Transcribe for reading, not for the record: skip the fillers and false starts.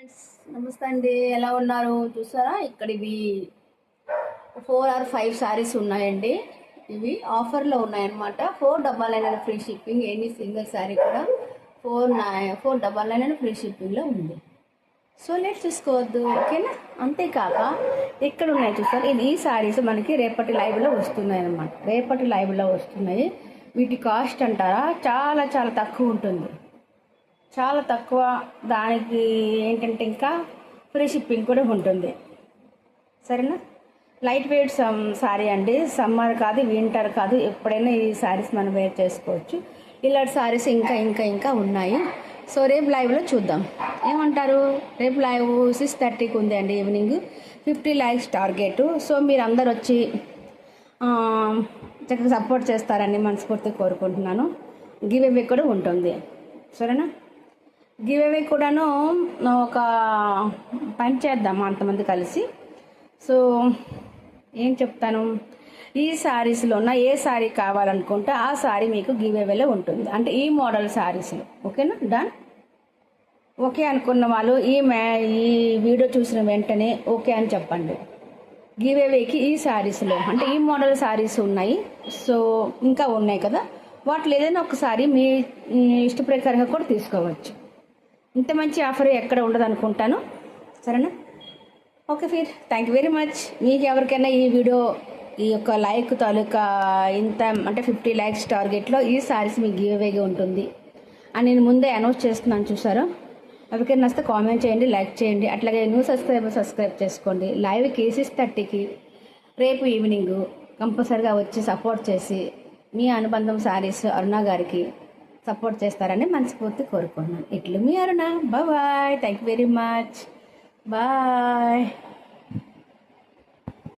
Friends నమస్తే అండి, ఎలా ఉన్నారు? చూసారా ఇక్కడ ఇవి 4 or 5 సారీస్ ఉన్నాయండి. ఇవి ఆఫర్లో ఉన్నాయన్నమాట. 499 free shipping. Any single sari కూడా 499 ఫ్రీ షిప్పింగ్లో ఉంది. సో లెట్స్ చూసుకోవద్దు, ఓకేనా? అంతేకాక ఇక్కడ ఉన్నాయి చూస్తారు, ఈ శారీస్ మనకి రేపటి లైవ్లో వస్తున్నాయి అన్నమాట. రేపటి లైవ్లో వస్తున్నాయి. వీటి కాస్ట్ అంటారా చాలా చాలా తక్కువ ఉంటుంది, చాలా తక్కువ. దానికి ఏంటంటే ఇంకా ఫ్రీ షిప్పింగ్ కూడా ఉంటుంది, సరేనా? లైట్ వెయిట్ శారీ అండి. సమ్మర్ కాదు, వింటర్ కాదు, ఎప్పుడైనా ఈ శారీస్ మనం వేర్ చేసుకోవచ్చు. ఇలాంటి శారీస్ ఇంకా ఇంకా ఇంకా ఉన్నాయి. సో రేపు లైవ్లో చూద్దాం, ఏమంటారు? రేపు లైవ్ 6:30కి ఉంది అండి, ఈవినింగ్. 50 lakhs target. సో మీరు అందరు వచ్చి చక్కగా సపోర్ట్ చేస్తారని మనస్ఫూర్తిగా కోరుకుంటున్నాను. గివ్ అవే కూడా ఉంటుంది, సరేనా? గివ్ అవే కూడాను ఒక పని చేద్దాం అంతమంది కలిసి. సో ఏం చెప్తాను, ఈ శారీస్లోన ఏ శారీ కావాలనుకుంటే ఆ శారీ మీకు గివ్ అవేలో ఉంటుంది. అంటే ఈ మోడల్ శారీస్లో, ఓకేనా? డన్. ఓకే అనుకున్న వాళ్ళు ఈ వీడియో చూసిన వెంటనే ఓకే అని చెప్పండి. గివ్ అవేకి ఈ శారీస్లో అంటే ఈ మోడల్ శారీస్ ఉన్నాయి. సో ఇంకా ఉన్నాయి కదా, వాటిలో ఏదైనా ఒకసారి మీ ఇష్ట ప్రకారంగా కూడా తీసుకోవచ్చు. ఇంత మంచి ఆఫర్ ఎక్కడ ఉండదు అనుకుంటాను, సరేనా? Okay Phir, thank you very much. మీకు ఎవరికైనా ఈ వీడియో ఈ యొక్క లైక్ తాలూకా ఇంత అంటే 50 lakhs టార్గెట్లో ఈ శారీస్ మీకు గివ్ అవేగా ఉంటుంది అని నేను ముందే అనౌన్స్ చేస్తున్నాను, చూసారా? ఎవరికైనా వస్తే కామెంట్ చేయండి, లైక్ చేయండి. అట్లాగే న్యూ సబ్స్క్రైబ్ చేసుకోండి. లైవ్కి 6:30కి రేపు ఈవినింగ్ కంపల్సరిగా వచ్చి సపోర్ట్ చేసి మీ అనుబంధం శారీస్ అరుణ గారికి సపోర్ట్ చేస్తారని మనస్ఫూర్తి కోరుకుంటున్నాను. ఇట్లు మీ Aruna. Bye. Thank you very much. Bye.